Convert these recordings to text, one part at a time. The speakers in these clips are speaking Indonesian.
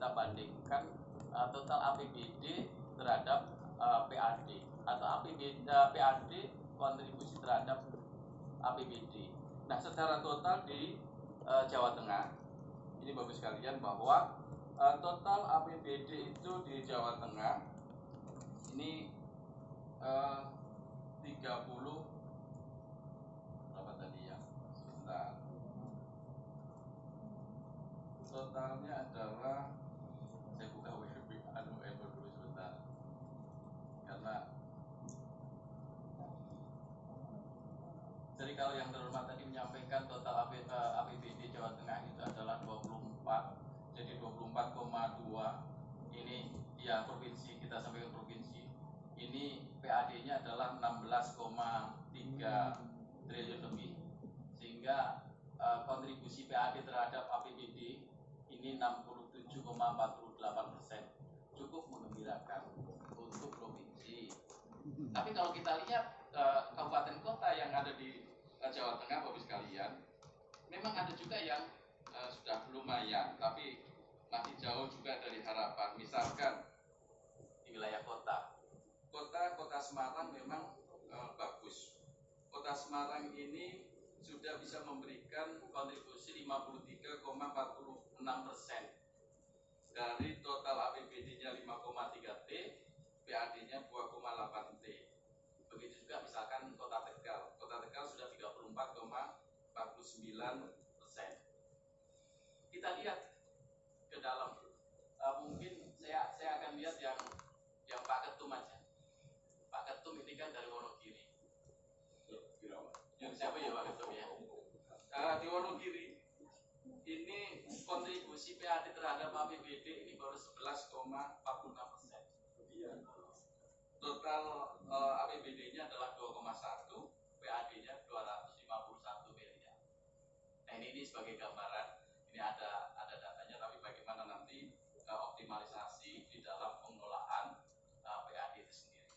kita bandingkan total APBD terhadap PAD atau PAD kontribusi terhadap APBD. Nah, secara total di Jawa Tengah ini bagus sekalian bahwa total APBD itu di Jawa Tengah ini 30 berapa tadi ya? Sebentar. Totalnya adalah saya buka dulu sebentar. Karena jadi kalau yang terhormat tadi menyampaikan total APBD Jawa Tengah itu adalah 24, jadi 24,2. Ini ya provinsi, kita sampaikan provinsi. Ini PAD-nya adalah 16,3 triliun lebih, sehingga kontribusi PAD terhadap APBD ini 67,48%, cukup menggembirakan untuk provinsi. Tapi kalau kita lihat kabupaten kota yang ada di Jawa Tengah, Bapak sekalian, memang ada juga yang sudah lumayan, tapi masih jauh juga dari harapan. Misalkan di wilayah kota Semarang memang bagus. Kota Semarang ini sudah bisa memberikan kontribusi 53,46% dari total APBD-nya 5,3 T, PAD-nya 2,8 T. Begitu juga misalkan Kota Tegal sudah 34,49%. Kita lihat ke dalam, mungkin saya akan lihat yang Pak Ketum aja. Pak Ketum ini kan dari Wonogiri. Yang siapa ya Pak Ketum ya? Di Wonogiri ini kontribusi PAD terhadap APBD ini baru 11,46%. Total APBD-nya adalah 2,1, PAD-nya 251 miliar. Nah ini sebagai gambaran, ini ada datanya, tapi bagaimana nanti optimalisasi di dalam pengelolaan PAD itu sendiri.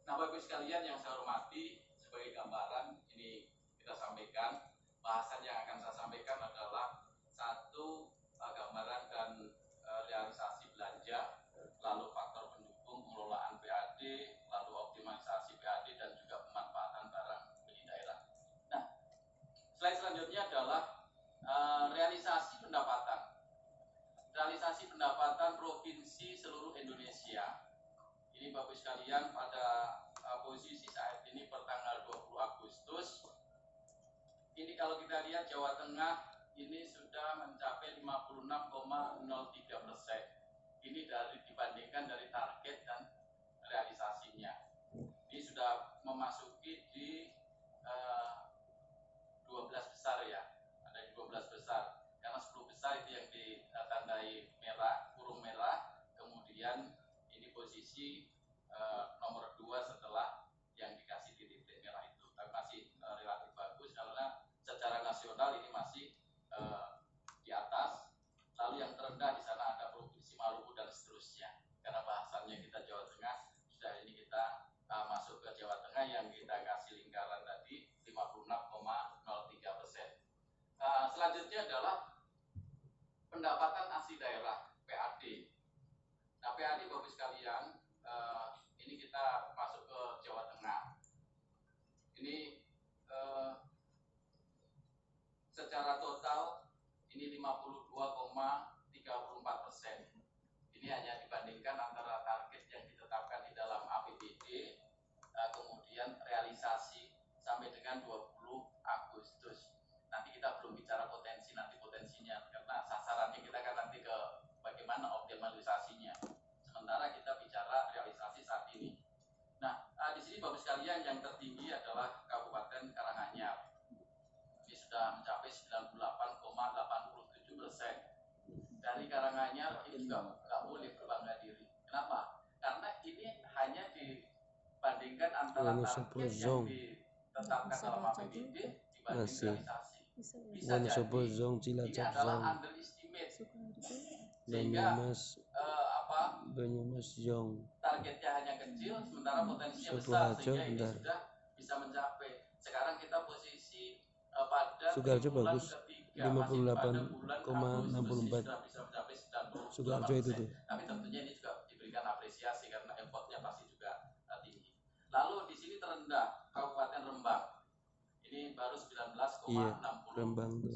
Nah Bapak Ibu sekalian yang saya hormati, sebagai gambaran ini kita sampaikan, bahasan yang akan saya sampaikan adalah satu gambaran dan realisasi belanja, lalu faktor pendukung pengelolaan PAD, lalu optimalisasi PAD dan juga pemanfaatan barang milik daerah. Nah, slide selanjutnya adalah realisasi pendapatan. Realisasi pendapatan provinsi seluruh Indonesia. Ini Bapak sekalian pada posisi saat ini per tanggal 20 Agustus. Ini kalau kita lihat Jawa Tengah ini sudah mencapai 56,03%. Ini dibandingkan dari target dan realisasinya. Ini sudah memasuki di 12 besar ya. Ada di 12 besar. Karena 10 besar itu yang ditandai merah, kurung merah. Kemudian ini posisi nomor 2 setelah yang dikasih di titik merah itu. Tapi masih relatif bagus karena secara nasional ini masih di atas. Lalu yang terendah di sana ada Provinsi Maluku dan seterusnya. Karena bahasannya kita Jawa Tengah, sudah ini kita masuk ke Jawa Tengah yang kita kasih lingkaran tadi 56,03%. Selanjutnya adalah pendapatan asli daerah PAD. Nah PAD Bapak sekalian, ini kita masuk ke Jawa Tengah. Ini secara total ini 52,34%. Ini hanya dibandingkan antara target yang ditetapkan di dalam APBD, kemudian realisasi sampai dengan 20 Agustus. Nanti kita belum bicara potensinya, karena sasarannya kita kan nanti ke bagaimana optimalisasinya. Sementara kita bicara realisasi saat ini. Nah, di sini Bapak sekalian yang tertinggi adalah Kabupaten Karanganyar. Ini sudah mencapai 98,87%. Dari Karanganyar ini juga nggak boleh berbangga diri. Kenapa? Karena ini hanya dibandingkan antara target yang ditetapkan dalam APBD dibanding realisasi. Bisa jadi ini adalah underestimate, sehingga targetnya hanya kecil, sementara potensinya besar, sehingga ini sudah bisa mencapai. Sekarang kita posisi pada bulan ketiga, masih pada bulan Agustus sudah bisa mencapai Sukoharjo itu tuh. Tapi tentunya ini juga diberikan apresiasi karena effortnya pasti juga tinggi. Lalu di sini terendah Kabupaten Rembang. Ini baru 19,69%. Iya, Rembang tuh.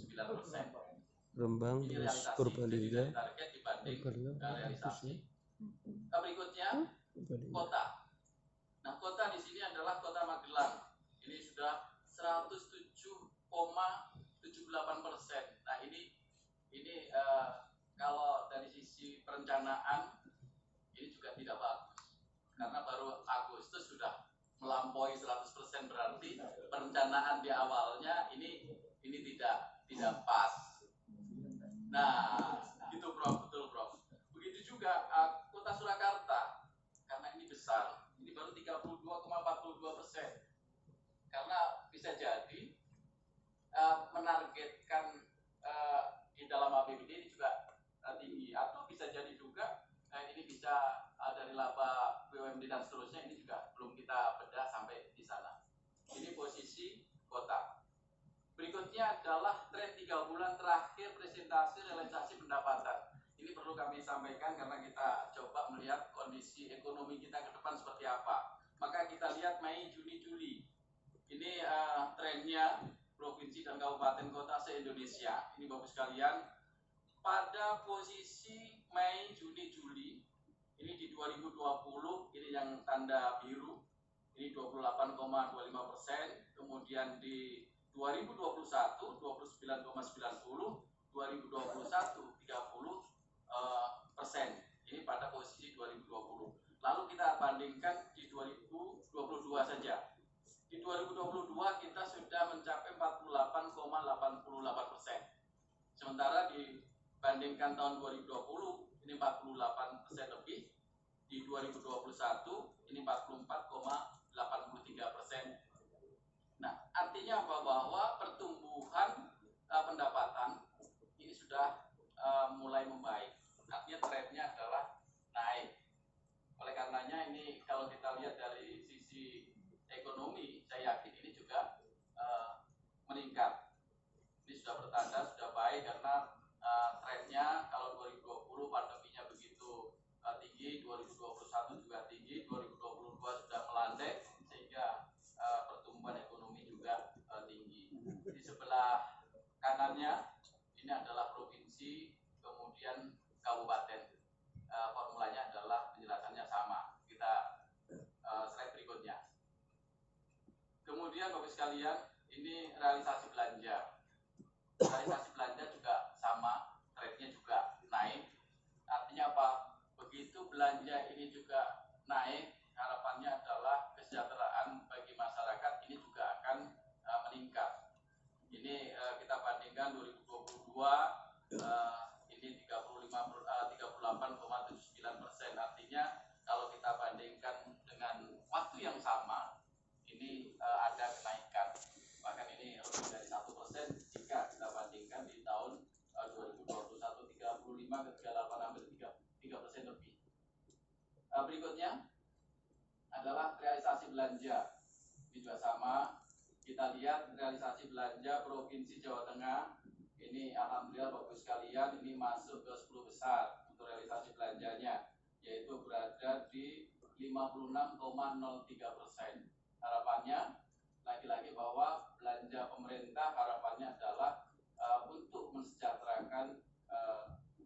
Rembang Ini terus realisasi. Purbalingga. Jadi target dibanding realisasi. Berikutnya kota. Nah, kota di sini adalah Kota Magelang. Ini sudah 107,78%. Nah, ini kalau dari sisi perencanaan ini juga tidak bagus. Karena baru Agustus sudah melampaui 100%, berarti perencanaan di awalnya ini tidak pas. Nah, itu Prof, betul Prof. Begitu juga Kota Surakarta, karena ini besar, ini baru 32,42%. Karena bisa jadi menargetkan di dalam APBD ini juga tinggi, atau bisa jadi juga ini bisa dari laba BUMD dan seterusnya, ini juga belum kita bedah sampai di sana. Ini posisi kota. Berikutnya adalah tren 3 bulan terakhir presentasi realisasi pendapatan. Ini perlu kami sampaikan karena kita coba melihat kondisi ekonomi kita ke depan seperti apa. Maka kita lihat Mei, Juni, Juli. Ini trennya provinsi dan kabupaten kota se-Indonesia. Ini Bapak sekalian, pada posisi Mei, Juni, Juli, ini di 2020, ini yang tanda biru, ini 28,25%, kemudian di 2021 29,90, 2021 30%. Ini pada posisi 2020. Lalu kita bandingkan di 2022 saja. Di 2022 kita sudah mencapai 48,88%. Sementara dibandingkan tahun 2020 ini 48% lebih. Di 2021 ini 44,83%. Nah, artinya apa? Bahwa pertumbuhan pendapatan ini sudah mulai membaik. Artinya trennya adalah naik. Oleh karenanya ini kalau kita lihat dari sisi ekonomi, saya yakin ini juga meningkat. Ini sudah bertanda, sudah baik karena trennya kalau 2020 pandeminya begitu tinggi, 2021 juga tinggi, 2022 sudah melandai sehingga pertumbuhan ekonomi juga tinggi. Di sebelah kanannya ini adalah provinsi, kemudian kabupaten. Formulanya adalah penjelasannya sama. Kita slide berikutnya. Kemudian Bapak sekalian, ini realisasi belanja. Realisasi belanja juga sama, trade-nya juga naik. Artinya apa? Begitu belanja ini juga naik, harapannya adalah kesejahteraan bagi masyarakat ini juga akan meningkat. Ini kita bandingkan 2022 ini 38,79%. Artinya kalau kita bandingkan dengan waktu yang sama, ini ada kenaikan. Bahkan ini lebih dari 1% jika kita bandingkan di tahun 2021 35 ke 38 hampir 3% lebih. Berikutnya adalah realisasi belanja. Ini juga sama. Kita lihat realisasi belanja Provinsi Jawa Tengah. Ini alhamdulillah Bapak sekalian, ini masuk ke 10 besar untuk realisasi belanjanya, yaitu berada di 56,03%. Harapannya lagi-lagi bahwa belanja pemerintah harapannya adalah untuk mensejahterakan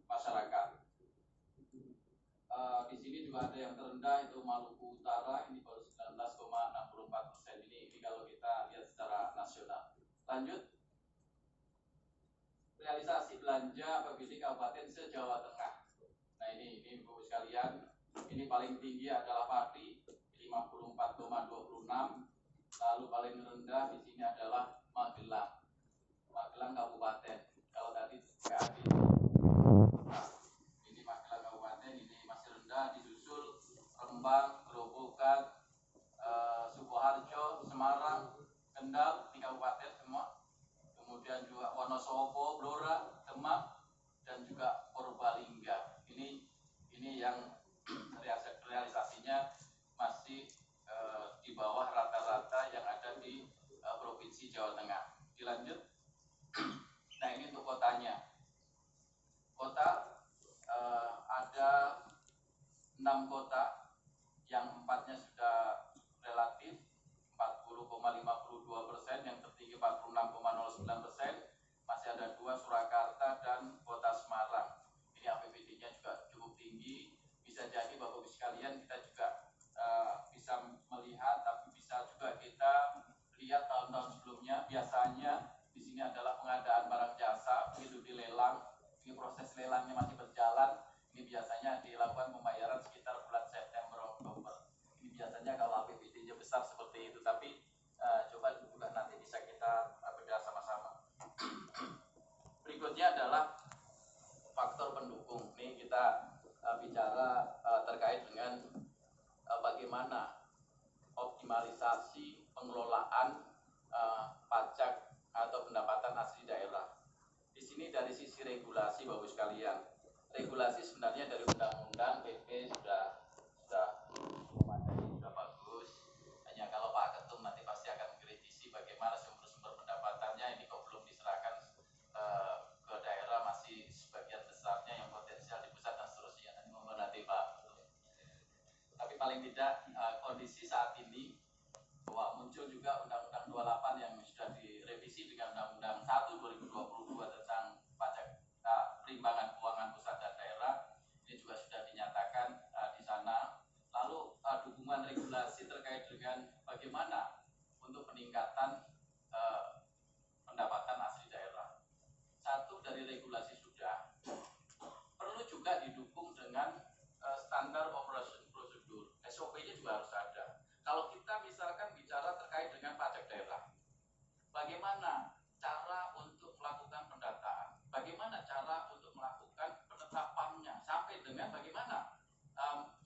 masyarakat. Di sini juga ada yang terendah, itu Maluku Utara, ini baru 19,64%. Ini kalau kita lihat secara nasional. Lanjut, realisasi belanja APBD Kabupaten se-Jawa Tengah. Nah ini Bapak sekalian, ini paling tinggi adalah Pati 54,26. Lalu paling rendah di sini adalah Magelang Kabupaten. Kalau tadi PAD, nah, ini Magelang Kabupaten ini masih rendah, disusul Rembang, Grobogan, Sukoharjo, Semarang, Kendal di kabupaten semua. Kemudian juga Wonosobo, Blora, Demak, dan juga Purbalingga. Ini yang realisasinya masih di bawah rata-rata yang ada di Provinsi Jawa Tengah. Dilanjut. Nah ini untuk kotanya. Kota 6 kota, yang 4-nya sudah relatif 40,52%, yang tertinggi 46,09%. Masih ada 2, Surakarta dan Kota Semarang. Ini APBD-nya juga cukup tinggi. Bisa jadi Bapak Ibu sekalian kita juga bisa melihat, tapi bisa juga kita lihat tahun-tahun sebelumnya. Biasanya di sini adalah pengadaan barang jasa, begitu dilelang, ini proses lelangnya masih berjalan. Ini biasanya dilakukan pembayaran sekitar bulan September Oktober. Ini biasanya kalau APBD-nya besar seperti itu, tapi coba juga nanti bisa kita bedah sama-sama. Berikutnya adalah faktor pendukung. Ini kita bicara terkait dengan bagaimana optimalisasi pengelolaan pajak atau pendapatan asli daerah. Di sini dari sisi regulasi, Bapak sekalian, regulasi sebenarnya dari undang-undang PP sudah memadai, sudah bagus. Hanya kalau Pak Ketum nanti pasti akan mengkritisi bagaimana sumber-sumber pendapatannya ini kok belum diserahkan ke daerah, masih sebagian besarnya yang potensial di pusat dan seterusnya. Nanti Pak Ketum. Tapi paling tidak kondisi saat ini bahwa muncul juga Undang-Undang 28 yang sudah direvisi dengan Undang-Undang 1 2022 tentang pajak perimbangan keuangan pusat dan daerah. Ini juga sudah dinyatakan di sana. Lalu dukungan regulasi terkait dengan bagaimana untuk peningkatan pendapatan asli daerah. Satu, dari regulasi sudah perlu juga didukung dengan standar operation prosedur. SOP-nya juga harus ada. Kalau kita misalkan bicara terkait dengan pajak daerah, bagaimana cara untuk melakukan pendataan, bagaimana cara untuk melakukan penetapannya, sampai dengan bagaimana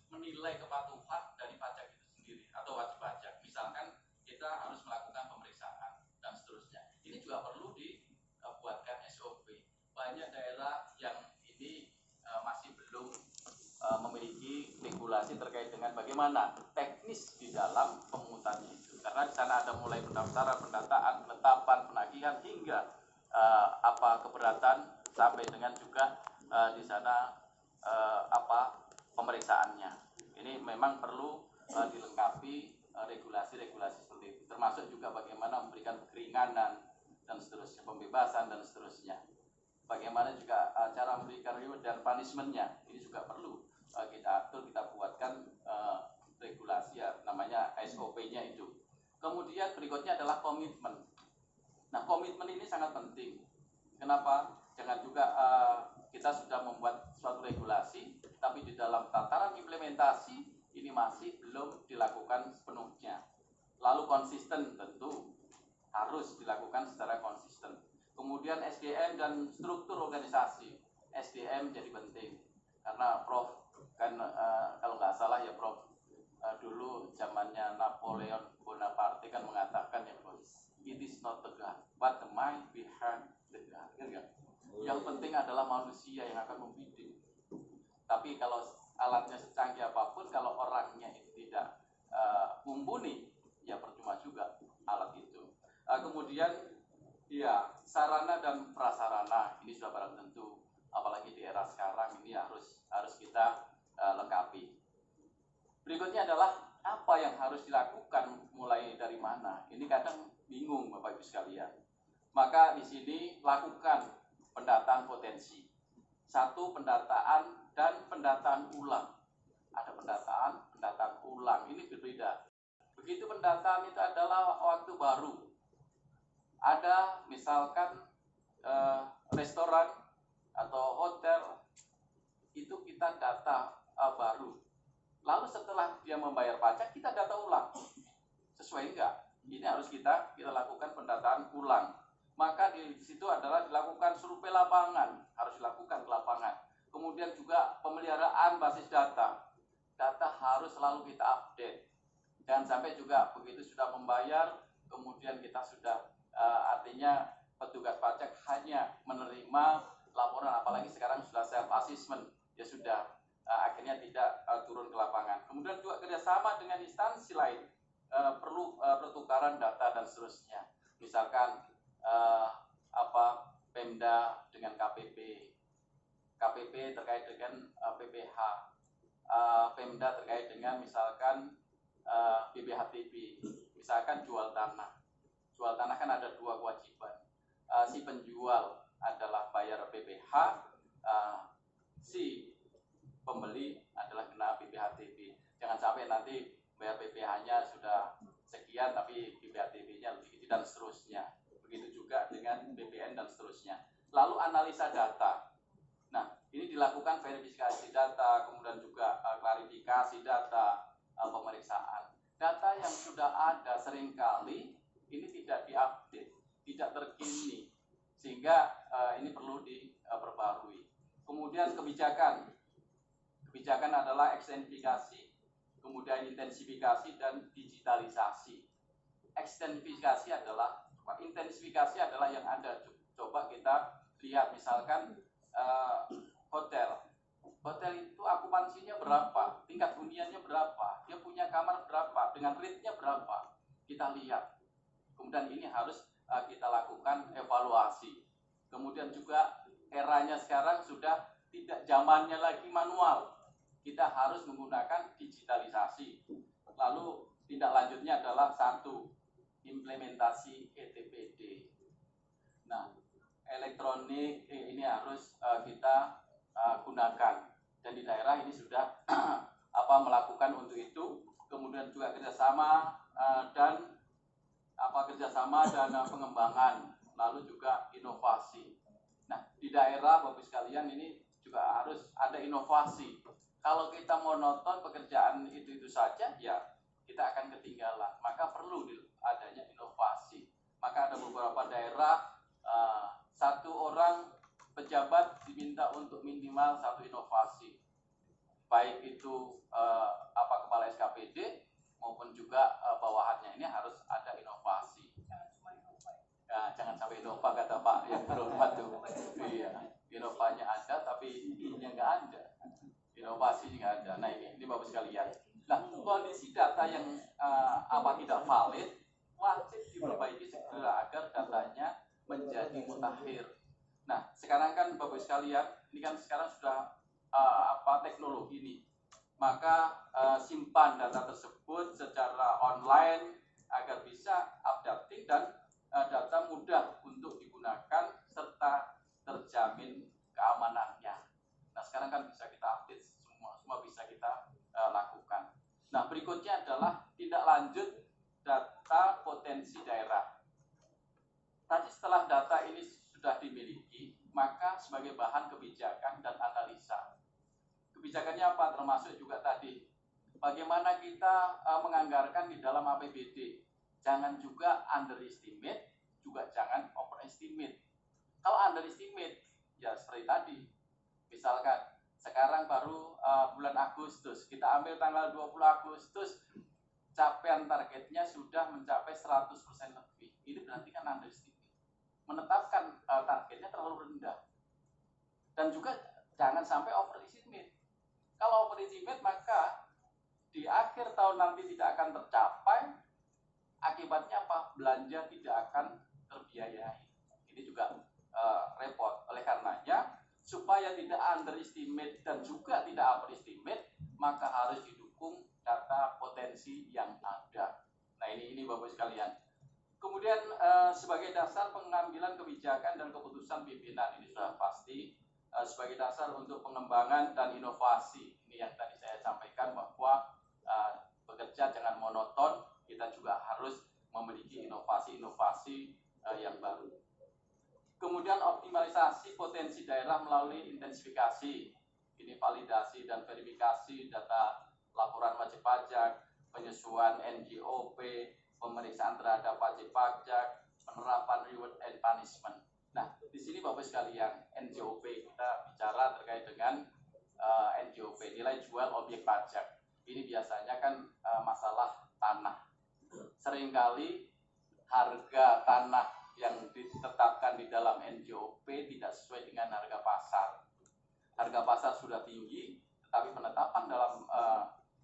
menilai kepatuhan dari pajak itu sendiri atau wajib pajak. Misalkan kita harus melakukan pemeriksaan dan seterusnya. Ini juga perlu dibuatkan SOP. Banyak daerah yang ini masih belum memiliki regulasi terkait dengan bagaimana teknis di dalam pemungutan itu. Karena di sana ada mulai pendaftaran, pendataan, penetapan, penagihan hingga keberatan sampai dengan juga di sana pemeriksaannya. Ini memang perlu dilengkapi regulasi-regulasi seperti itu. Termasuk juga bagaimana memberikan keringanan dan seterusnya, pembebasan dan seterusnya. Bagaimana juga cara memberikan reward dan punishment-nya. Ini juga perlu kita atur, kita buatkan regulasi ya, namanya SOP-nya itu. Kemudian berikutnya adalah komitmen. Nah, komitmen ini sangat penting. Kenapa? Jangan juga kita sudah membuat suatu regulasi, tapi di dalam tataran implementasi ini masih belum dilakukan sepenuhnya. Lalu konsisten, tentu harus dilakukan secara konsisten. Kemudian SDM dan struktur organisasi. SDM jadi penting. Karena Prof kan kalau nggak salah ya Prof, dulu zamannya Napoleon Bonaparte kan mengatakan ya Prof, it is not the gun, but the mind behind the gun. Yang penting adalah manusia yang akan membidik. Tapi kalau alatnya secanggih apapun, kalau orangnya itu tidak mumpuni, ya percuma juga alat itu. Kemudian ya sarana dan prasarana ini sudah barang tentu, apalagi di era sekarang ini harus kita lengkapi. Berikutnya adalah apa yang harus dilakukan, mulai dari mana. Ini kadang bingung Bapak Ibu sekalian. Maka di sini lakukan pendataan potensi. Satu, pendataan dan pendataan ulang. Ada pendataan ulang. Ini berbeda. Begitu pendataan itu adalah waktu baru. Ada misalkan restoran atau hotel, itu kita data baru. Lalu setelah dia membayar pajak, kita data ulang. Sesuai enggak? Ini harus kita lakukan pendataan ulang. Maka di situ adalah dilakukan survei lapangan, harus dilakukan ke lapangan. Kemudian juga pemeliharaan basis data. Data harus selalu kita update. Jangan sampai juga begitu sudah membayar, kemudian kita sudah artinya petugas pajak hanya menerima laporan, apalagi sekarang sudah self assessment, ya sudah akhirnya tidak turun ke lapangan. Kemudian juga kerjasama dengan instansi lain, perlu pertukaran data dan seterusnya. Misalkan Pemda dengan KPP terkait dengan PPH, Pemda terkait dengan misalkan BPHTB, misalkan jual tanah. Jual tanah kan ada dua kewajiban. Si penjual adalah bayar PPH, si pembeli adalah kena BPHTB. Jangan sampai nanti bayar PPH-nya sudah sekian tapi BPHTB-nya lebih kecil dan seterusnya. Begitu juga dengan BPN dan seterusnya. Lalu analisa data. Nah, ini dilakukan verifikasi data, kemudian juga klarifikasi data, pemeriksaan. Data yang sudah ada seringkali ini tidak diupdate, tidak terkini, sehingga ini perlu diperbarui. Kemudian kebijakan adalah ekstensifikasi, kemudian intensifikasi dan digitalisasi. Ekstensifikasi adalah, intensifikasi adalah yang ada. Coba kita lihat misalkan hotel itu akupansinya berapa, tingkat huniannya berapa, dia punya kamar berapa, dengan rate-nya berapa, kita lihat. Kemudian ini harus kita lakukan evaluasi. Kemudian juga eranya sekarang sudah tidak zamannya lagi manual, kita harus menggunakan digitalisasi. Lalu tindak lanjutnya adalah 1, implementasi ETPD. Nah, elektronik ini harus kita gunakan, dan di daerah ini sudah melakukan untuk itu. Kemudian juga kerjasama dan pengembangan, lalu juga inovasi. Nah, di daerah Bapak sekalian ini juga harus ada inovasi. Kalau kita monoton pekerjaan itu saja, ya kita akan ketinggalan. Maka perlu adanya inovasi. Maka ada beberapa daerah 1 orang pejabat diminta untuk minimal 1 inovasi, baik itu kepala SKPD maupun juga bawahannya. Ini harus ada inovasi. Ya, jangan sampai Innova kata Pak yang terhormat tuh. Iya, inovasinya ada tapi ininya nggak ada, inovasi nggak ada. Nah ini Bapak sekalian. Nah, kondisi data yang tidak valid wajib diperbaiki segera agar datanya menjadi mutakhir. Nah, sekarang kan Bapak sekalian, ini kan sekarang sudah teknologi ini. Maka simpan data tersebut secara online agar bisa updating dan data mudah untuk digunakan serta terjamin keamanannya. Nah, sekarang kan bisa kita update, semua bisa kita lakukan. Nah, berikutnya adalah tindak lanjut data potensi daerah. Tadi setelah data ini sudah dimiliki, maka sebagai bahan kebijakan dan analisa. Kebijakannya apa? Termasuk juga tadi, bagaimana kita menganggarkan di dalam APBD. Jangan juga underestimate, juga jangan overestimate. Kalau underestimate, ya seperti tadi, misalkan sekarang baru bulan Agustus, kita ambil tanggal 20 Agustus, capaian targetnya sudah mencapai 100% lebih. Ini berarti kan underestimate. Menetapkan targetnya terlalu rendah. Dan juga jangan sampai overestimate. Kalau overestimate, maka di akhir tahun nanti tidak akan tercapai. Akibatnya apa? Belanja tidak akan terbiayai. Ini juga repot. Oleh karenanya, supaya tidak underestimate dan juga tidak overestimate, maka harus didukung data potensi yang ada. Nah, ini Bapak sekalian. Kemudian sebagai dasar pengambilan kebijakan dan keputusan pimpinan, ini sudah pasti sebagai dasar untuk pengembangan dan inovasi. Ini yang tadi saya sampaikan bahwa bekerja jangan monoton, kita juga harus memiliki inovasi-inovasi yang baru. Kemudian optimalisasi potensi daerah melalui intensifikasi. Ini validasi dan verifikasi data laporan wajib pajak, penyesuaian NJOP, pemeriksaan terhadap wajib pajak, penerapan reward and punishment. Nah, di sini Bapak sekalian, NJOP kita bicara terkait dengan NJOP, nilai jual objek pajak. Ini biasanya kan masalah tanah. Seringkali harga tanah yang ditetapkan di dalam NJOP tidak sesuai dengan harga pasar. Harga pasar sudah tinggi, tetapi penetapan dalam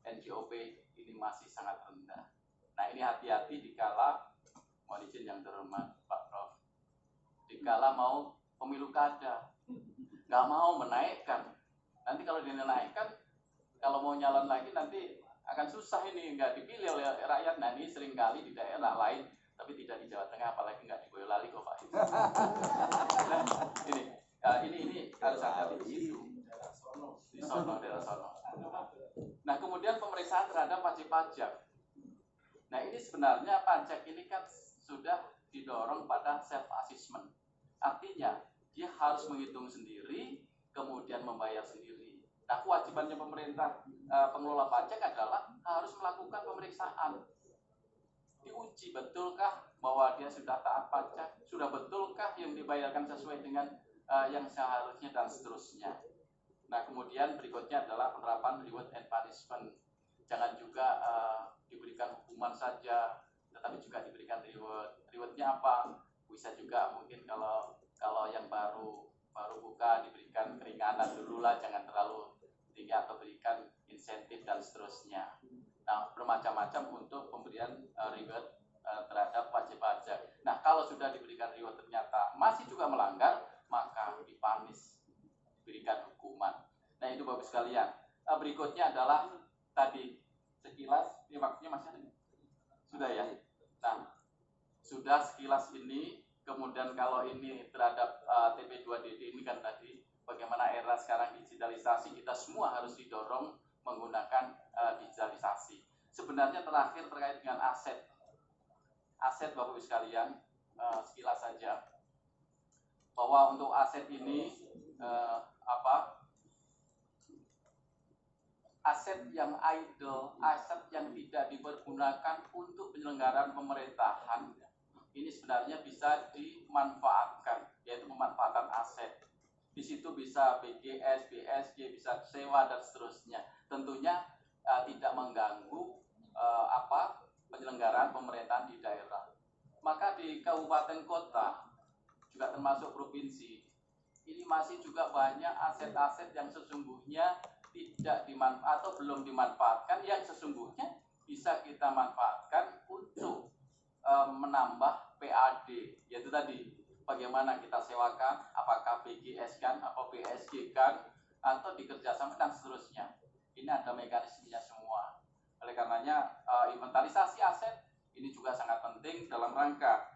NJOP ini masih sangat rendah. Nah, ini hati-hati dikala, mohon izin yang terhormat Pak Prof, dikala mau pemilu kada, nggak mau menaikkan. Nanti kalau dinaikkan, kalau kalau mau nyalon lagi nanti akan susah ini, nggak dipilih oleh rakyat. Nah ini seringkali di daerah lain, tapi tidak di Jawa Tengah, apalagi nggak di Boyolali kok Pak. Nah, ini harus ada di situ, di sono, daerah sono. Nah kemudian pemeriksaan terhadap wajib pajak. Nah ini sebenarnya pajak ini kan sudah didorong pada self assessment, artinya dia harus menghitung sendiri, kemudian membayar sendiri. Nah kewajibannya pemerintah pengelola pajak adalah harus melakukan pemeriksaan, diuji betulkah bahwa dia sudah taat pajak, sudah betulkah yang dibayarkan sesuai dengan yang seharusnya, dan seterusnya. Nah kemudian berikutnya adalah penerapan reward and punishment. Jangan juga diberikan hukuman saja, tetapi juga diberikan reward. Rewardnya apa? Bisa juga mungkin kalau yang baru buka diberikan keringanan dulu lah, jangan terlalu tinggi, atau berikan insentif dan seterusnya. Nah bermacam-macam untuk pemberian reward terhadap wajib pajak. Nah kalau sudah diberikan reward ternyata masih juga melanggar, maka dipanis, diberikan hukuman. Nah itu Bapak sekalian. Berikutnya adalah tadi sekilas, ini waktunya masih ada? Sudah ya? Nah, sudah sekilas ini. Kemudian kalau ini terhadap TP2DD ini kan tadi, bagaimana era sekarang digitalisasi, kita semua harus didorong menggunakan digitalisasi. Sebenarnya terakhir terkait dengan aset Bapak Ibu sekalian, sekilas saja, bahwa untuk aset ini aset yang idle, aset yang tidak dipergunakan untuk penyelenggaraan pemerintahan, ini sebenarnya bisa dimanfaatkan, yaitu pemanfaatan aset. Di situ bisa BGS, BSG, bisa sewa dan seterusnya. Tentunya tidak mengganggu penyelenggaraan pemerintahan di daerah. Maka di kabupaten kota juga termasuk provinsi, ini masih juga banyak aset-aset yang sesungguhnya tidak dimanfaatkan atau belum dimanfaatkan, yang sesungguhnya bisa kita manfaatkan untuk menambah PAD, yaitu tadi bagaimana kita sewakan, apakah BGS kan atau BSG kan, atau dikerjasama dan seterusnya. Ini ada mekanismenya semua. Oleh karenanya inventarisasi aset ini juga sangat penting dalam rangka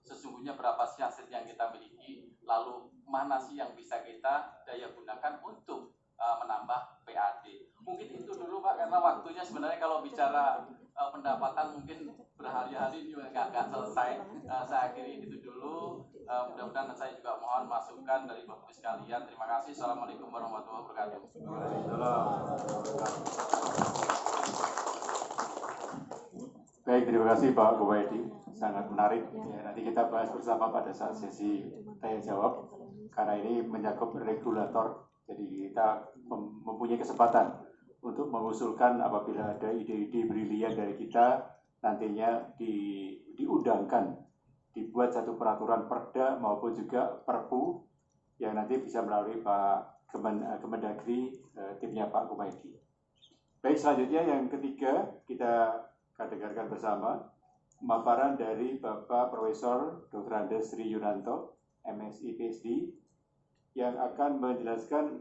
sesungguhnya berapa sih aset yang kita miliki, lalu mana sih yang bisa kita daya gunakan untuk menambah PAD. Mungkin itu dulu Pak, karena waktunya sebenarnya kalau bicara pendapatan mungkin berhari-hari juga nggak selesai. Saya akhiri itu dulu. Mudah-mudahan saya juga mohon masukan dari Bapak sekalian. Terima kasih. Assalamualaikum warahmatullahi wabarakatuh. Baik, terima kasih Pak Kuwaiti. Sangat menarik. Ya, nanti kita bahas bersama pada saat sesi tanya jawab. Karena ini menyangkut regulator. Jadi kita mempunyai kesempatan untuk mengusulkan apabila ada ide-ide brilian dari kita, nantinya diundangkan, dibuat satu peraturan perda maupun juga perpu yang nanti bisa melalui Pak Kemendagri, timnya Pak Kuwaiti. Baik, selanjutnya yang ketiga kita akan dengarkan bersama pemaparan dari Bapak Profesor Dr. Andes Sri Yunanto, MSI PhD, yang akan menjelaskan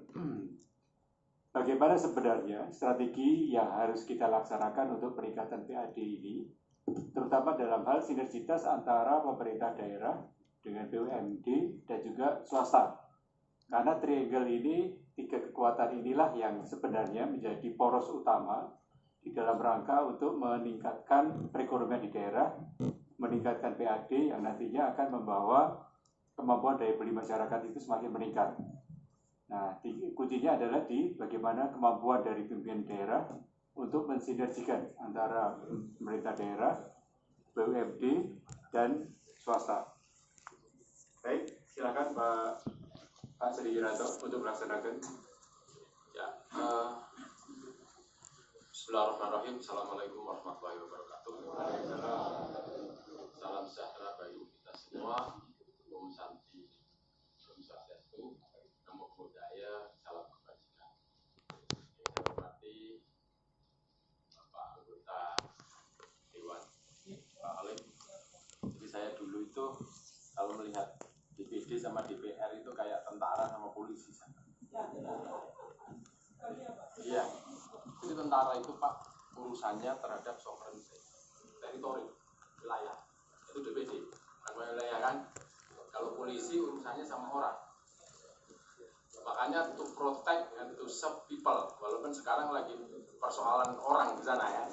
bagaimana sebenarnya strategi yang harus kita laksanakan untuk peningkatan PAD ini, terutama dalam hal sinergitas antara pemerintah daerah dengan BUMD dan juga swasta. Karena triangle ini, tiga kekuatan inilah yang sebenarnya menjadi poros utama di dalam rangka untuk meningkatkan perekonomian di daerah, meningkatkan PAD yang nantinya akan membawa kemampuan daya beli masyarakat itu semakin meningkat. Nah, kuncinya adalah di bagaimana kemampuan dari pimpinan daerah untuk mensinergikan antara pemerintah daerah, BUMD, dan swasta. Baik, silakan Pak Sri Yunanto untuk melaksanakan. Ya, Bismillahirrahmanirrahim. Assalamualaikum warahmatullahi wabarakatuh. Salam sejahtera bagi kita semua. Om Santi, Om Swastiastu, Namo Buddhaya, salam kebajikan. Saya hormati Bapak anggota Dewan, Pak Halim. Jadi saya dulu itu kalau melihat DPD sama DPR itu kayak tentara sama polisi. Iya. tentara itu Pak urusannya terhadap sovereignty, teritori, wilayah, itu DPD, bukan wilayah kan. Kalau polisi urusannya sama orang. Makanya to protect and to serve people, walaupun sekarang lagi persoalan orang di sana ya.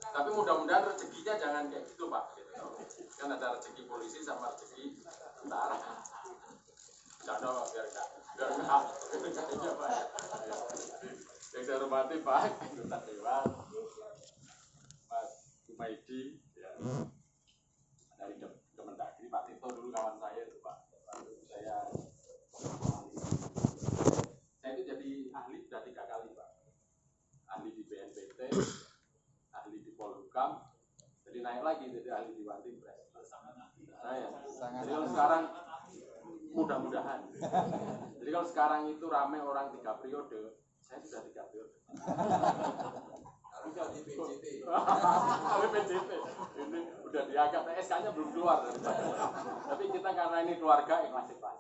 Tapi mudah-mudahan rezekinya jangan kayak gitu Pak. Kan ada rezeki polisi sama rezeki tentara. Jangan biar enggak. Yang saya hormati Pak Anggota Dewan, Mas Kumaidi, ya. Dari Kemendagri, Pak Tito dulu kawan saya itu Pak. Lalu saya itu jadi ahli sudah 3 kali Pak. Ahli di BNPT, ahli di Polhukam, jadi naik lagi jadi ahli di Wantimpres. Jadi kalau sekarang mudah-mudahan. Jadi kalau sekarang itu rame orang 3 periode, saya sudah 3 periode. Harusnya di PJT. PJT. Ini udah diangkat, SK-nya belum keluar dari saya. Tapi kita karena ini keluarga ikhlas-ikhlas.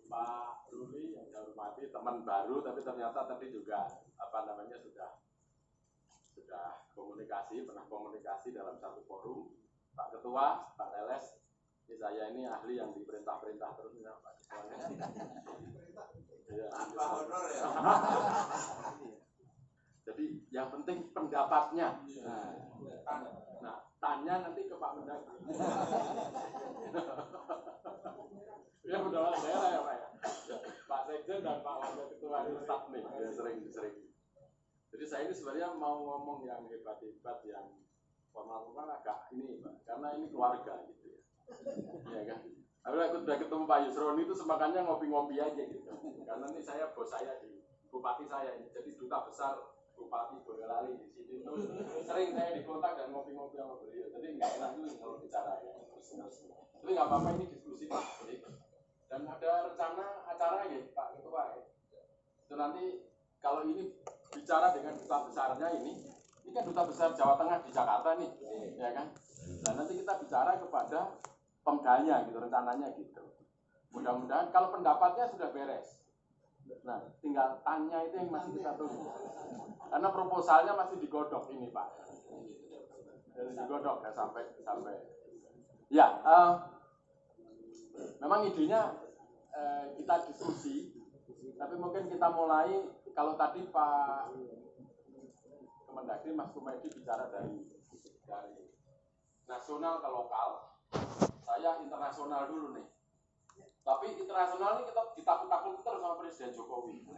Pak Ruli yang saya hormati, teman baru, tapi ternyata tadi juga sudah komunikasi, pernah komunikasi dalam satu forum. Pak Ketua, Pak Teles, saya ini ahli yang diperintah-perintah terus ya, Pak Ketuanya. Tanpa honor ya. Jadi yang penting pendapatnya. Nah, tanya nanti ke Pak Mendagri. Ya pendapat daerah ya Pak ya. Pak Sekjen dan Pak Wakil Ketua itu staf nih, ya sering. Jadi saya ini sebenarnya mau ngomong yang hebat-hebat, yang formal-formal agak ini Pak, karena ini keluarga gitu ya. Iya kan? Aku udah ketemu Pak Yusroni itu semakannya ngopi-ngopi aja gitu. Karena ini saya bos saya di bupati saya ini, jadi duta besar Bupati Boyolali di sini itu sering saya dikontak dan ngopi-ngopi sama beliau. Jadi nggak enak dulu kalau bicara ya. Tapi nggak apa-apa, ini diskusi Pak. Dan ada rencana acara ya Pak Ketua ya. Itu nanti kalau ini bicara dengan duta besarnya ini kan duta besar Jawa Tengah di Jakarta nih, ya kan? Dan nanti kita bicara kepada Pemdanya gitu, rencananya gitu. Mudah-mudahan kalau pendapatnya sudah beres. Nah, tinggal tanya itu yang masih kita tunggu. Karena proposalnya masih digodok ini Pak. Digodok ya sampai. Ya, memang idenya kita diskusi, tapi mungkin kita mulai kalau tadi Pak Kemendagri Mas Kumaidi bicara dari nasional ke lokal. Saya internasional dulu nih. Tapi internasional ini kita ditakut-takut terus sama Presiden Jokowi.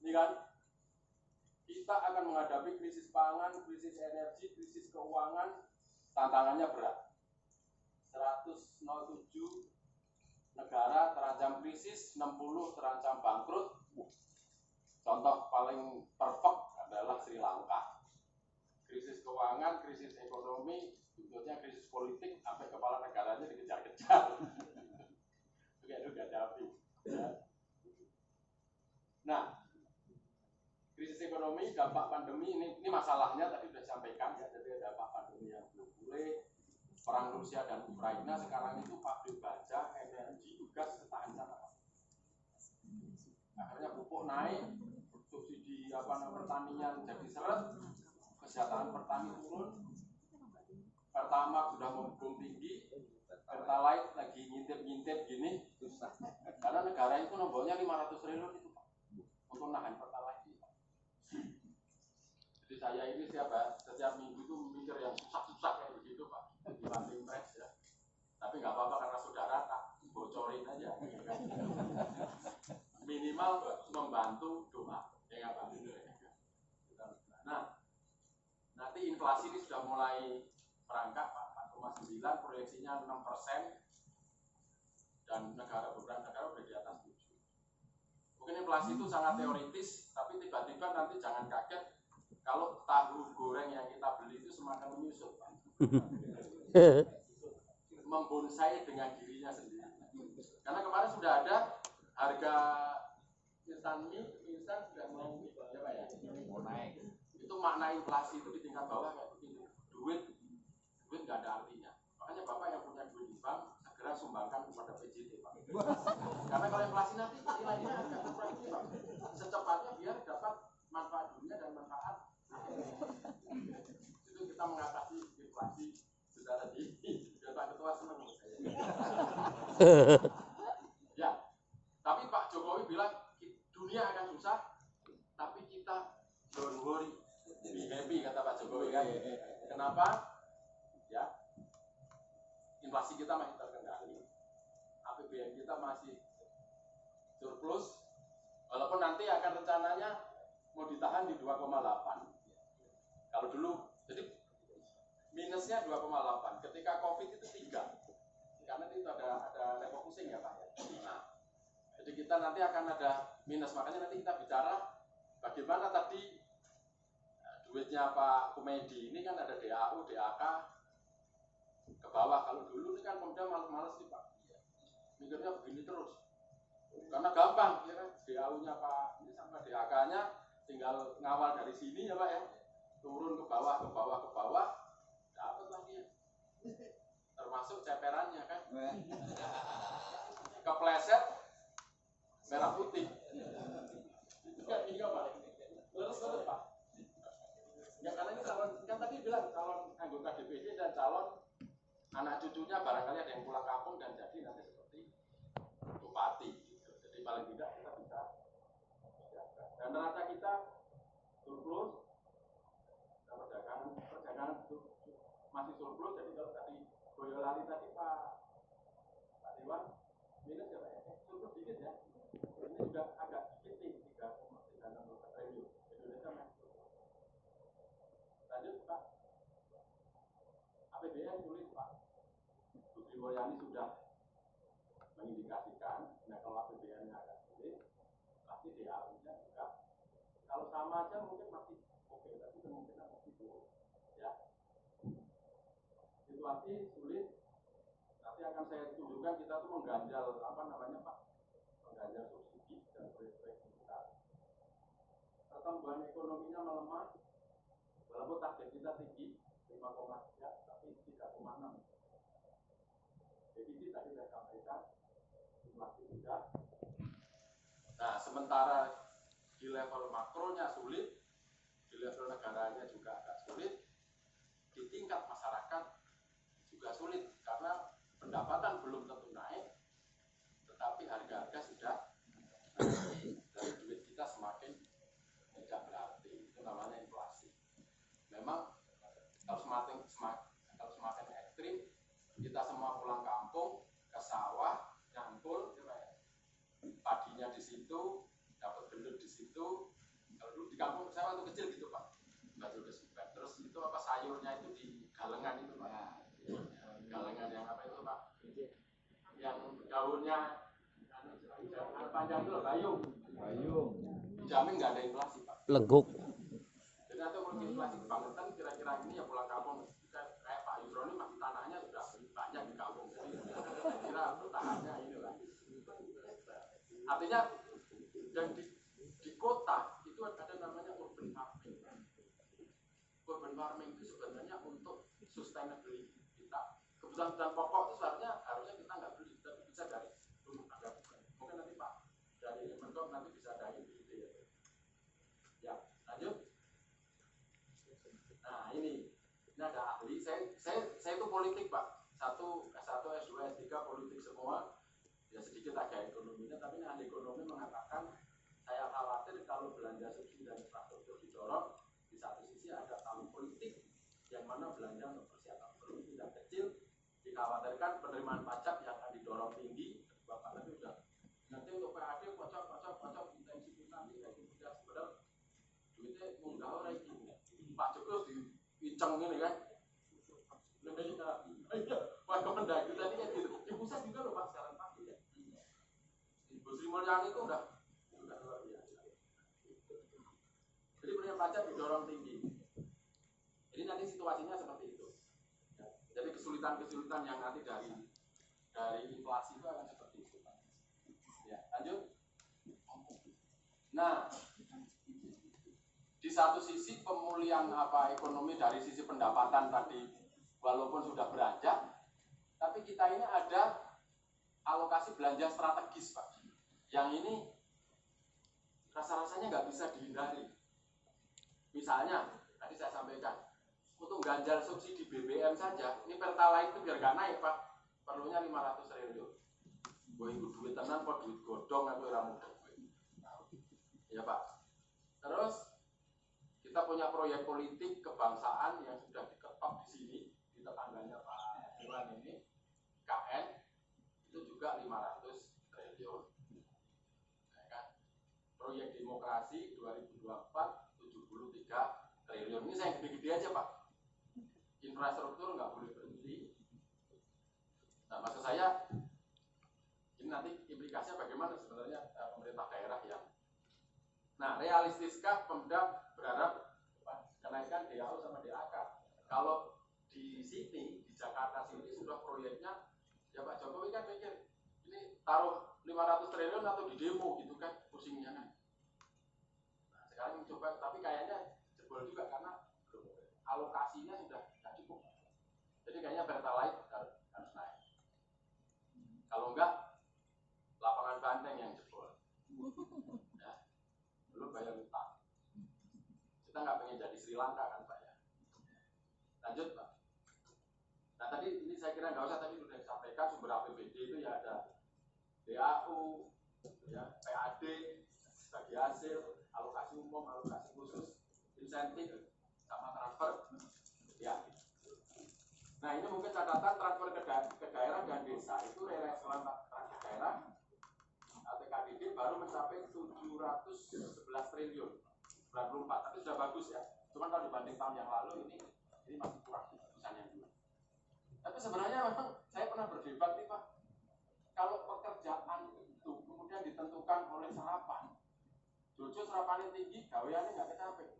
Ini kan kita akan menghadapi krisis pangan, krisis energi, krisis keuangan, tantangannya berat. 107 negara terancam krisis, 60 terancam bangkrut. Contoh paling perfect adalah Sri Lanka. Krisis keuangan, krisis ekonomi, bentuknya krisis politik, sampai kepala negaranya dikejar-kejar. Itu gak ada api. Ya. Nah, krisis ekonomi, dampak pandemi ini masalahnya tadi sudah disampaikan ya. Jadi ada dampak pandemi yang belum pulih, perang Rusia dan Ukraina, sekarang itu pabrik baja, energi, gas ketahanan apa? Akhirnya pupuk naik, subsidi pertanian jadi seret, kesejahteraan petani turun, Pertamax sudah membum tinggi, Pertalite lagi ngintip-ngintip gini, karena negara itu nomboknya 500 triliun itu Pak, untuk nahan Pertalite. Jadi saya ini setiap minggu itu mikir yang susah-susah kayak begitu Pak, di Wantimpres ya. Tapi nggak apa-apa karena saudara tak bocorin aja. Minimal membantu doa, ya Pak. Nah, nanti inflasi ini sudah mulai merangkak Pak, 4,9, proyeksinya 6%, dan beberapa negara sudah di atas 7. Mungkin inflasi itu sangat teoritis, tapi tiba-tiba nanti jangan kaget kalau tahu goreng yang kita beli itu semakin menyusut Pak. Membonsai dengan dirinya sendiri. Karena kemarin sudah ada harga instan mie, instan sudah mau naik. Itu makna inflasi itu di tingkat bawah kayak begini. Duit nggak ada artinya. Makanya Bapak yang punya duit di bank segera sumbangkan kepada PJT Pak. Karena kalau inflasi nanti nilainya akan berkurang Pak. secepatnya biar dapat manfaat dunia dan manfaat itu kita mengatasi inflasi secara dini. Biar Pak Ketua senang menurut saya. Ya, tapi Pak Jokowi bilang dunia akan susah, tapi kita don't worry, be happy, kata Pak Jokowi kan. Kenapa? Ya, inflasi kita masih terkendali, APBN kita masih surplus, walaupun nanti akan rencananya mau ditahan di 2,8. Kalau dulu, jadi minusnya 2,8. Ketika COVID itu 3. Karena itu ada refocusing ya Pak ya. Nah, jadi kita nanti akan ada minus. Makanya nanti kita bicara bagaimana tadi duitnya Pak Kumedi ini kan ada DAU, DAK ke bawah. Kalau dulu ini kan Pemda males-males nih Pak. Mikirnya begini terus. Karena gampang, ya kan? DAU-nya Pak ini sama DAK-nya tinggal ngawal dari sini ya Pak ya. Turun ke bawah, ke bawah, ke bawah. Dapat lagi ya. Termasuk ceperannya kan. Kepleset merah putih. Enggak ini Pak. Terus Pak. Ya karena ini calon, kan tadi bilang calon anggota DPD dan calon anak cucunya barangkali ada yang pulang kampung dan jadi nanti seperti bupati. Gitu. Jadi paling tidak kita bisa jaga. Dan neraca kita surplus, perdagangan masih surplus. Jadi kalau tadi Boyolali tadi Pak Dewan minus ya Pak ya, surplus dikit ya. Ini juga agak dikit nih, 3,36 triliun. Indonesia masih surplus. Lanjut Pak, APBN sulit Pak. Bu Sri Mulyani sudah mengindikasikan, nah kalau APBN-nya agak sulit, pasti DAU-nya juga. Kalau sama aja mungkin masih oke, tapi kemungkinan masih turun. Ya, situasi sulit. Nanti akan saya tunjukkan kita tuh mengganjal apa namanya Pak, mengganjal subsidi dan proyek-proyek kita. Pertumbuhan ekonominya melemah, walaupun target kita tinggi 5,3 tapi 3,6. Defisit tadi saya sampaikan, inflasi juga. Nah, sementara di level makronya sulit, di level negaranya juga agak sulit, di tingkat masyarakat juga sulit karena pendapatan belum tentu naik, tetapi harga-harga sudah naik. Dan duit kita semakin tidak berarti, itu namanya inflasi. Memang kalau semakin ekstrim, kita semua pulang kampung ke sawah, nyangkul, padinya di situ, dapat gendut di situ. Kalau dulu di kampung saya waktu kecil gitu Pak, batu kesukaan. Terus itu apa sayurnya itu di galengan itu Pak. Galengan yang apa itu Pak? Yang daunnya panjang itu loh, bayung. Dijamin nggak ada inflasi Pak. Lengguk. Jadi nanti kalau inflasi kebangetan kira-kira ini ya pulang kampung kayak Pak Yusroni masih tanahnya sudah banyak di kampung. Jadi saya kira bertahannya ini lah. Artinya yang di kota itu ada namanya urban farming. Urban farming itu sebenarnya untuk sustainability kita. Kebutuhan pokok itu harusnya kita nggak beli, tapi bisa dari rumah tangga. Mungkin nanti Pak dari Menkom nanti bisa dari itu ya. Ya, lanjut. Nah ini ada ahli. Saya itu politik Pak. S1, S2, S3 politik semua. Ya sedikit agak ekonominya, tapi ini ahli ekonomi mengatakan saya khawatir kalau belanja subsidi dan infrastruktur didorong, di satu sisi ada tahun politik yang mana belanja untuk persiapan ekonomi tidak kecil, dikhawatirkan penerimaan pajak yang akan didorong tinggi. Bapak tadi sudah nanti untuk PAD kocok intensitas padahal duitnya munggah orang ini Pak Jokowi diinceng ini kan. Pak Kemendagri tadi kan gitu. Di pusat juga loh Pak sekarang Pak. Bu Sri Mulyani itu udah luar biasa. Jadi penerimaan pajak didorong tinggi. Jadi nanti situasinya seperti itu. Ya. Jadi kesulitan-kesulitan yang nanti dari inflasi itu akan seperti itu. Ya, lanjut. Nah, di satu sisi pemulihan ekonomi dari sisi pendapatan tadi walaupun sudah beranjak, tapi kita ini ada alokasi belanja strategis Pak. Yang ini sebenarnya nggak bisa dihindari. Misalnya, tadi saya sampaikan, untuk ganjal subsidi BBM saja, ini Pertalite itu biar nggak naik Pak, perlunya 500 triliun. Gue itu duit tenan kok duit godong atau ramu. Ya Pak. Terus kita punya proyek politik kebangsaan yang sudah diketok di sini, di tetangganya Pak Iwan ini, KN, itu juga 500 triliun. Ya kan? Proyek demokrasi 2024 73 triliun. Ini saya gede-gede aja Pak. Infrastruktur nggak boleh berhenti. Nah maksud saya, ini nanti implikasinya bagaimana sebenarnya pemerintah daerah yang. Nah realistiskah Pemda berharap kenaikan DAU sama DAK? Kalau di sini, di Jakarta sini sudah proyeknya, ya Pak Jokowi kan mikir, ini taruh 500 triliun atau di demo gitu kan, pusingnya kan. Nah sekarang coba, tapi kayaknya jebol juga karena alokasinya sudah tidak cukup. Jadi kayaknya Pertalite harus naik. Kalau enggak, lapangan banteng yang jebol. Ya, belum bayar utang. Kita nggak pengen jadi Sri Lanka kan Pak ya. Lanjut Pak. Nah tadi ini saya kira nggak usah, tadi sudah disampaikan sumber APBD itu ya ada DAU, ya, PAD, bagi hasil, alokasi umum, alokasi khusus, insentif, sama transfer. Ya. Nah ini mungkin catatan transfer ke daerah dan desa itu relasi transfer daerah TKDD baru mencapai 711 triliun 94, tapi sudah bagus ya. Cuman kalau dibanding tahun yang lalu ini masih kurang keputusan yang dulu. Tapi sebenarnya memang saya pernah berdebat nih Pak, kalau pekerjaan itu kemudian ditentukan oleh serapan, Jojo serapannya tinggi, gaweannya nggak capek.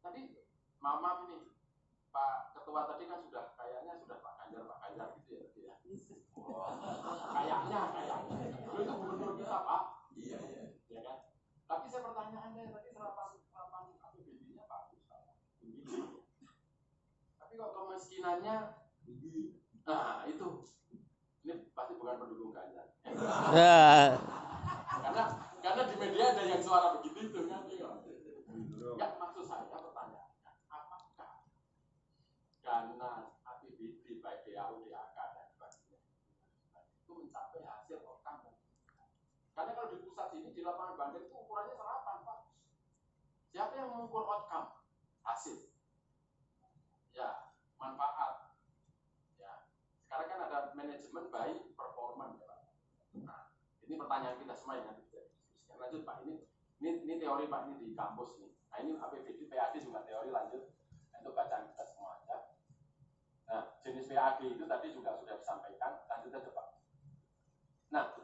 Tadi maaf ini Pak Ketua tadi kan kayaknya sudah Pak Ganjar gitu ya tadi ya. Kayaknya itu gubernur kita Pak. Iya. Ya kan. Tapi saya pertanyaannya tadi serapan APBD-nya bagus Pak. Tinggi. Tapi kok kemiskinannya tinggi. Nah itu, ini pasti bukan pendukung Ganjar. Karena di media ada yang suara begitu itu kan. Ya maksud saya pertanyaannya, apakah dana APBD baik DAU, DAK dan sebagainya itu mencapai hasil outcome? Karena kalau di pusat sini di lapangan Bandung itu ukurannya serapan Pak. Siapa yang mengukur outcome? Hasil. Ya, manfaat. Ya. Sekarang kan ada manajemen by performance ya Pak. Nah, ini pertanyaan kita semua yang nanti bisa diskusikan. Lanjut Pak, ini teori Pak, ini di kampus nih. Nah ini APBD, PAD juga teori, lanjut. Itu bacaan kita semua aja. Nah, jenis PAD itu tadi juga sudah disampaikan, lanjut aja Pak. Nah,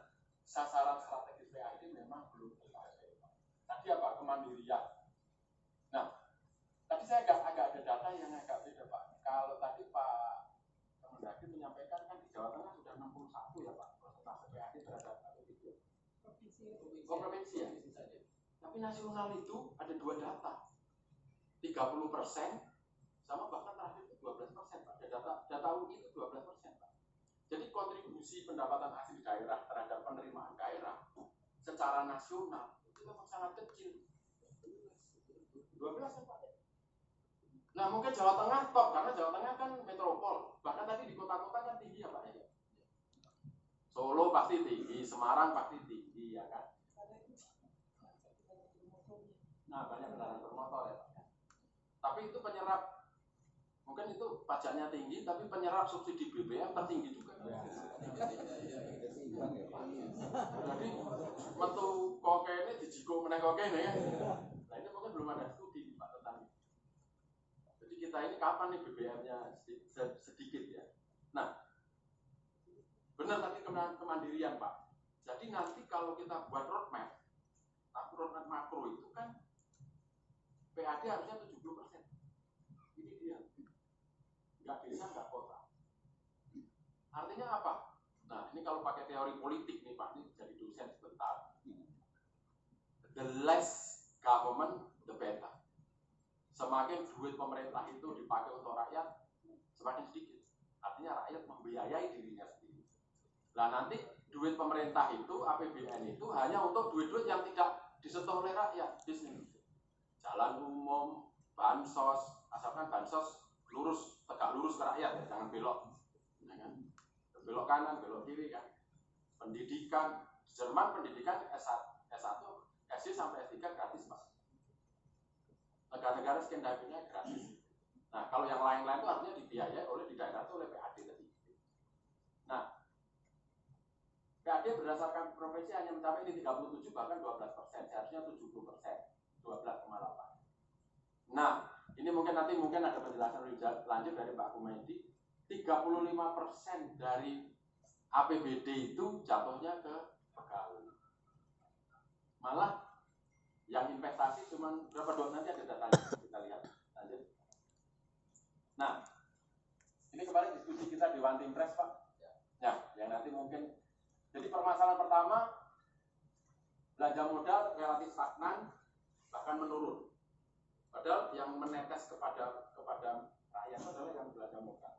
sasaran strategis PAD memang belum tercapai. Tadi apa? Kemandirian. Nah, tadi saya agak ada data yang agak beda Pak. Kalau tadi Pak Kemendagri menyampaikan kan di Jawa Tengah sudah 61 ya Pak, persentase PAD terhadap APBD. Provinsi ya. Tapi nasional itu ada dua data, 30% sama bahkan terakhir itu 12% Pak. Data UI itu 12% Pak. Jadi kontribusi pendapatan asli daerah terhadap penerimaan daerah secara nasional itu memang sangat kecil. 12 ya Pak. Nah mungkin Jawa Tengah top, karena Jawa Tengah kan metropol. Bahkan tadi di kota-kota kan tinggi ya Pak ya. Solo pasti tinggi, Semarang pasti tinggi ya kan. Nah banyak kendaraan bermotor ya Pak. Tapi itu penyerap, mungkin itu pajaknya tinggi, tapi penyerap subsidi BBM tertinggi juga. Jadi metu koke ini dijiko meneh koke ini ya. Nah ini mungkin belum ada studi Pak tentang itu. Jadi kita ini kapan nih BBM-nya sedikit ya. Nah benar tadi kemandirian Pak. Jadi nanti kalau kita buat roadmap makro itu kan PAD harusnya 70%. Ini dia. Enggak desa, enggak kota. Artinya apa? Nah, ini kalau pakai teori politik nih Pak, ini jadi dosen sebentar. The less government, the better. Semakin duit pemerintah itu dipakai untuk rakyat, semakin sedikit. Artinya rakyat membiayai dirinya sendiri. Nah, nanti duit pemerintah itu, APBN itu hanya untuk duit-duit yang tidak disentuh oleh rakyat di sini. Jalan umum, bansos, asalkan bansos lurus, tegak lurus ke rakyat ya, jangan belok, ya kan? Belok kanan, belok kiri kan. Pendidikan, di Jerman pendidikan S1, SD sampai S3 gratis Mas. Negara-negara Skandinavia gratis. Nah kalau yang lain-lain itu artinya dibiayai oleh di daerah itu oleh PAD tadi. Nah PAD berdasarkan provinsi hanya mencapai di 37 bahkan 12%, seharusnya 70%, 12,8. Nah ini mungkin nanti ada penjelasan lebih lanjut dari Pak Kumedi. 35% dari APBD itu jatuhnya ke pegawai. Malah yang investasi cuma berapa doang, nanti ada datanya kita lihat lanjut. Nah ini kemarin diskusi kita di One Team Press Pak ya, yang nanti mungkin jadi permasalahan pertama belanja modal relatif stagnan bahkan menurun, padahal yang menetes kepada rakyat adalah yang belanja modal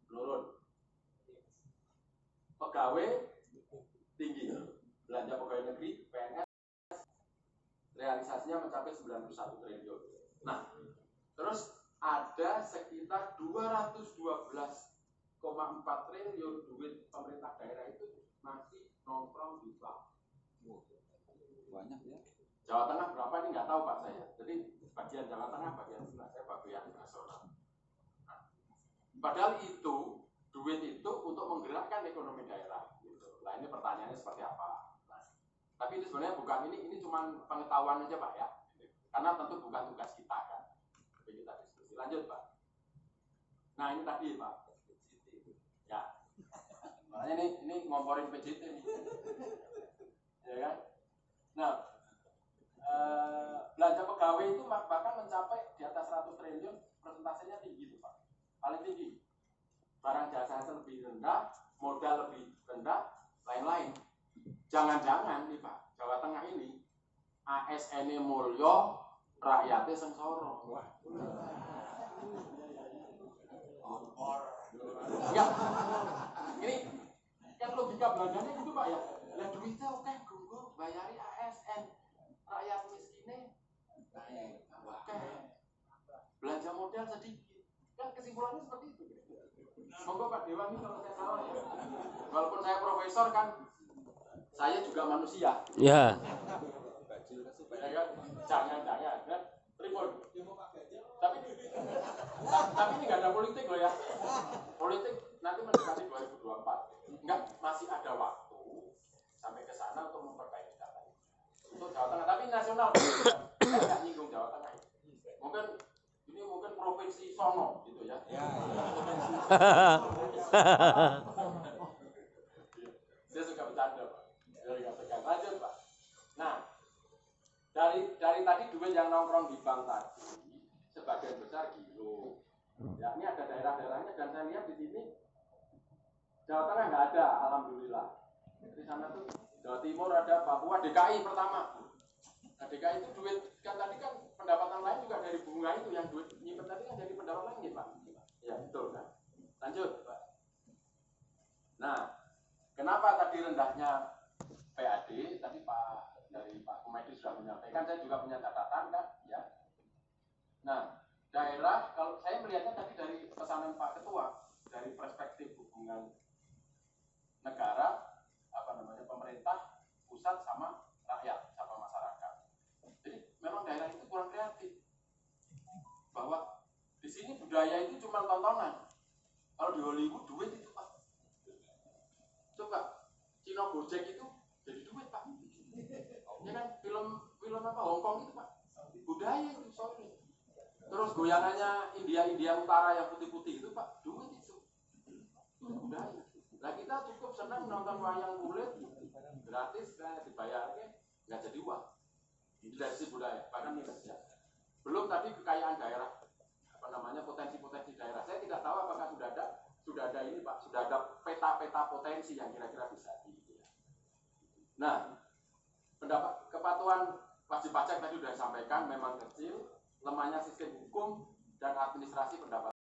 menurun. Pegawai tinggi, belanja pegawai negeri PNS realisasinya mencapai 91 triliun. Nah, terus ada sekitar 212,4 triliun duit pemerintah daerah itu masih nongkrong di bank. Banyak ya. Jawa Tengah berapa ini nggak tahu Pak saya. Jadi bagian Jawa Tengah, bagian sebelah saya, bagian nasional. Nah, padahal itu duit itu untuk menggerakkan ekonomi daerah. Gitu. Nah ini pertanyaannya seperti apa? Nah, tapi ini sebenarnya bukan ini cuma pengetahuan aja Pak ya. Karena tentu bukan tugas kita kan. Tapi kita diskusi. Lanjut Pak. Nah ini tadi Pak. Ya. Makanya ini ngomporin PJT nih. Ya kan? Nah, belanja pegawai itu bahkan mencapai di atas 100 triliun, persentasenya tinggi tuh Pak. Paling tinggi. Barang jasa lebih rendah, modal lebih rendah, lain-lain. Jangan-jangan nih Pak, Jawa Tengah ini ASN-nya mulya, rakyatnya sengsara. Enggak. Ini kan logika belanjanya gitu Pak ya. Lah duitnya oke, gunggu bayari ASN. Rakyat miskinnya oke. Belanja modal sedikit. Kan kesimpulannya seperti itu. Monggo Pak Dewan ini kalau saya salah ya. Walaupun saya profesor kan, saya juga manusia. Ya. Jangan kan? Tribun. Tapi ini nggak ada politik loh ya. Politik nanti mendekati 2024. Enggak, masih ada waktu sampai ke sana untuk memperbaiki data ini. Untuk Jawa Tengah, tapi nasional. Saya nggak nyinggung Jawa Tengah. Mungkin provinsi sono gitu ya. Saya suka bercanda Pak. Lanjut Pak. Nah, dari tadi duit yang nongkrong di bank tadi sebagian besar gilo. Ya, ini ada daerah-daerahnya dan saya lihat di sini Jawa Tengah nggak ada, alhamdulillah. Di sana tuh Jawa Timur ada, Papua, DKI pertama. Nah, DKI itu duit kan tadi kan pendapatan lain juga dari bunga itu, yang duit nyimpen tadi kan dari pendapatan lain Pak. Ya betul kan. Lanjut Pak. Nah, kenapa tadi rendahnya PAD? Tadi dari Pak Kumedi sudah menyampaikan, saya juga punya catatan kan, ya. Nah, daerah kalau saya melihatnya tadi dari pesanan Pak Ketua, dari perspektif hubungan negara, pemerintah pusat sama rakyat, sama masyarakat. Jadi memang daerah itu kurang kreatif. Bahwa di sini budaya itu cuma tontonan. Kalau di Hollywood duit itu Pak. Coba Cina Gojek itu jadi duit Pak. Ya kan film apa Hongkong itu Pak. Budaya itu sorry. Terus goyangannya India Utara yang putih-putih itu Pak, duit itu. Budaya. Nah kita cukup senang nonton wayang kulit gratis, karena dibayarnya nggak jadi uang. Itu dari sisi budaya, bahkan minus ya. Belum tadi kekayaan daerah, potensi-potensi daerah. Saya tidak tahu apakah sudah ada ini Pak, sudah ada peta-peta potensi yang kira-kira bisa di. Nah, pendapat kepatuhan wajib pajak tadi sudah disampaikan, memang kecil, lemahnya sistem hukum dan administrasi pendapatan.